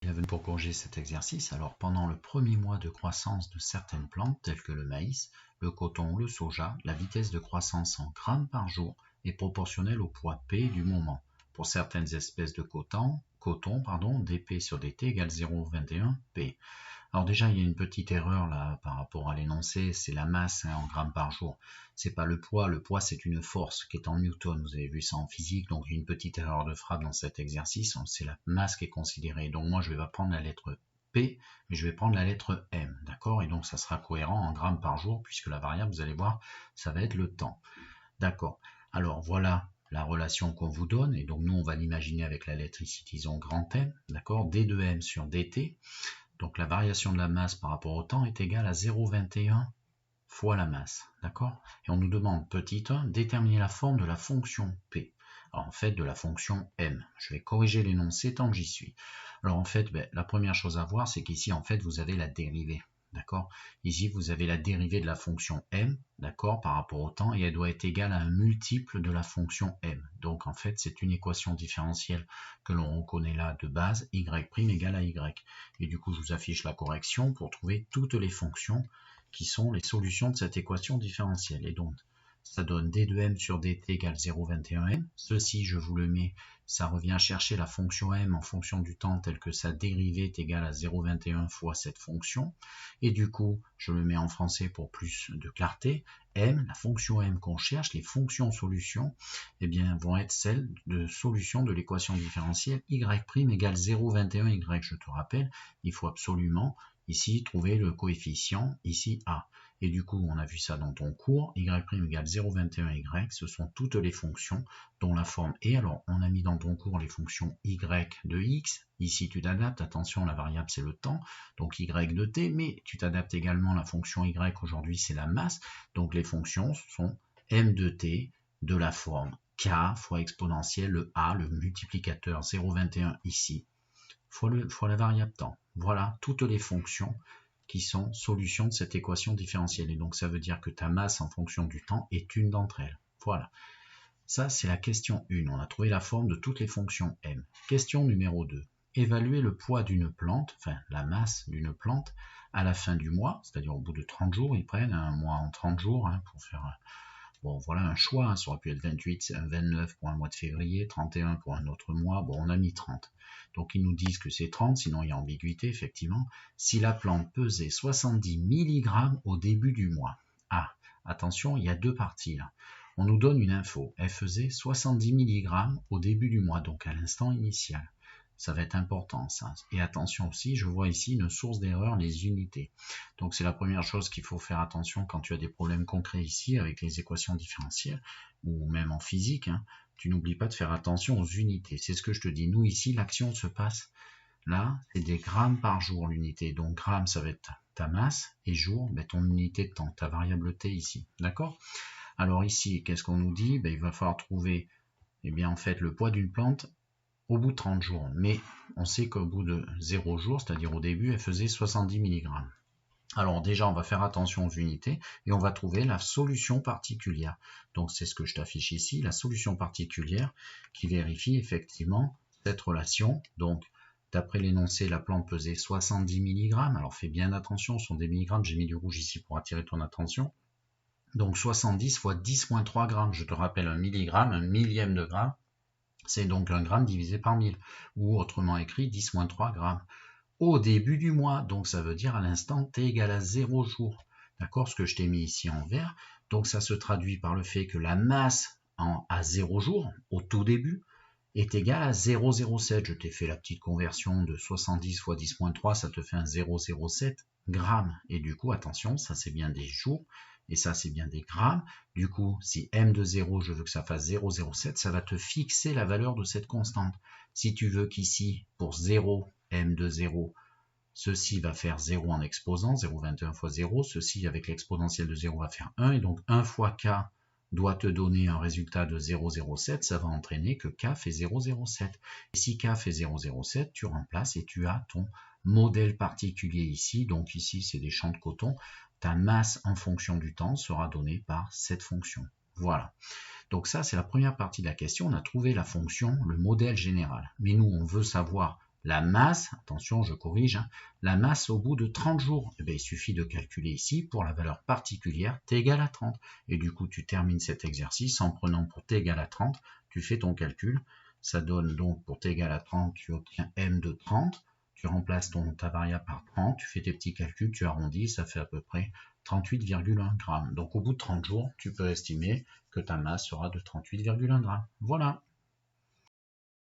Bienvenue pour corriger cet exercice. Alors, pendant le premier mois de croissance de certaines plantes, telles que le maïs, le coton ou le soja, la vitesse de croissance en grammes par jour est proportionnelle au poids P du moment. Pour certaines espèces de coton, dP sur dt égale 0,21 P. Alors déjà, il y a une petite erreur là par rapport à l'énoncé, c'est la masse en grammes par jour. C'est pas le poids c'est une force qui est en newton. Vous avez vu ça en physique, donc une petite erreur de frappe dans cet exercice, c'est la masse qui est considérée. Donc moi, je vais pas prendre la lettre P, mais je vais prendre la lettre M, d'accord? Et donc ça sera cohérent en grammes par jour, puisque la variable, vous allez voir, ça va être le temps. D'accord. Alors voilà la relation qu'on vous donne, et donc nous, on va l'imaginer avec la lettre ici, disons grand M, d'accord? D de M sur dt. Donc la variation de la masse par rapport au temps est égale à 0,21 fois la masse, d'accord? Et on nous demande, petit 1, déterminer la forme de la fonction P. Alors en fait, de la fonction M. Je vais corriger l'énoncé tant que j'y suis. Alors en fait, la première chose à voir, c'est qu'ici, en fait, vous avez la dérivée. D'accord? Ici, vous avez la dérivée de la fonction M, d'accord, par rapport au temps, et elle doit être égale à un multiple de la fonction M. Donc, en fait, c'est une équation différentielle que l'on reconnaît là de base, y' égale à y. Et du coup, je vous affiche la correction pour trouver toutes les fonctions qui sont les solutions de cette équation différentielle. Et donc, ça donne d de m sur dt égale 0,21 m. Ceci, je vous le mets, ça revient chercher la fonction m en fonction du temps tel que sa dérivée est égale à 0,21 fois cette fonction. Et du coup, je le mets en français pour plus de clarté. M, la fonction m qu'on cherche, les fonctions solutions, eh bien, vont être celles de solution de l'équation différentielle y' égale 0,21 y. Je te rappelle, il faut absolument ici trouver le coefficient, ici a. Et du coup, on a vu ça dans ton cours, y' égale 0,21 y, ce sont toutes les fonctions dont la forme est. Alors, on a mis dans ton cours les fonctions y de x, ici tu t'adaptes, attention, la variable c'est le temps, donc y de t, mais tu t'adaptes également la fonction y, aujourd'hui c'est la masse, donc les fonctions sont m de t de la forme k fois exponentielle, le a, le multiplicateur 0,21 ici, fois la variable temps. Voilà toutes les fonctions qui sont solutions de cette équation différentielle. Et donc ça veut dire que ta masse en fonction du temps est une d'entre elles. Voilà. Ça, c'est la question 1. On a trouvé la forme de toutes les fonctions m. Question numéro 2. Évaluer le poids d'une plante, enfin la masse d'une plante, à la fin du mois, c'est-à-dire au bout de 30 jours. Ils prennent un mois en 30 jours pour faire... Bon, voilà un choix, ça aurait pu être 28, 29 pour un mois de février, 31 pour un autre mois, bon, on a mis 30. Donc ils nous disent que c'est 30, sinon il y a ambiguïté, effectivement. Si la plante pesait 70 mg au début du mois. Ah, attention, il y a deux parties là. On nous donne une info, elle faisait 70 mg au début du mois, donc à l'instant initial. Ça va être important ça. Et attention aussi, je vois ici une source d'erreur, les unités. Donc c'est la première chose qu'il faut faire attention quand tu as des problèmes concrets ici avec les équations différentielles, ou même en physique. Tu n'oublies pas de faire attention aux unités. C'est ce que je te dis. Nous ici, l'action se passe là, c'est des grammes par jour l'unité. Donc grammes, ça va être ta masse, et jour, ton unité de temps, ta variable t ici. D'accord? Alors ici, qu'est-ce qu'on nous dit? Il va falloir trouver en fait, le poids d'une plante au bout de 30 jours. Mais on sait qu'au bout de 0 jours, c'est-à-dire au début, elle faisait 70 mg. Alors déjà, on va faire attention aux unités et on va trouver la solution particulière. Donc c'est ce que je t'affiche ici, la solution particulière qui vérifie effectivement cette relation. Donc d'après l'énoncé, la plante pesait 70 mg. Alors fais bien attention, ce sont des milligrammes, j'ai mis du rouge ici pour attirer ton attention. Donc 70 fois 10-3 grammes, je te rappelle un milligramme, un millième de gramme, c'est donc un gramme divisé par 1000, ou autrement écrit 10-3 grammes. Au début du mois, donc ça veut dire à l'instant t égale à 0 jours. D'accord, ce que je t'ai mis ici en vert. Donc ça se traduit par le fait que la masse à 0 jours, au tout début, est égale à 0,07. Je t'ai fait la petite conversion de 70 fois 10-3, ça te fait un 0,07 grammes. Et du coup, attention, ça c'est bien des jours, et ça c'est bien des grammes. Du coup, si m de 0, je veux que ça fasse 0,07, ça va te fixer la valeur de cette constante. Si tu veux qu'ici, pour 0, m de 0, ceci va faire 0 en exposant, 0,21 fois 0, ceci avec l'exponentielle de 0 va faire 1, et donc 1 fois k doit te donner un résultat de 0,07, ça va entraîner que k fait 0,07. Et si k fait 0,07, tu remplaces et tu as ton modèle particulier ici. Donc ici, c'est des champs de coton. Ta masse en fonction du temps sera donnée par cette fonction. Voilà. Donc ça, c'est la première partie de la question. On a trouvé la fonction, le modèle général. Mais nous, on veut savoir La masse, attention, je corrige, hein, la masse au bout de 30 jours, eh bien, il suffit de calculer ici pour la valeur particulière t égale à 30. Et du coup, tu termines cet exercice en prenant pour t égale à 30, tu fais ton calcul. Ça donne donc pour t égale à 30, tu obtiens m de 30. Tu remplaces ta variable par 30, tu fais tes petits calculs, tu arrondis, ça fait à peu près 38,1 g. Donc au bout de 30 jours, tu peux estimer que ta masse sera de 38,1 g. Voilà.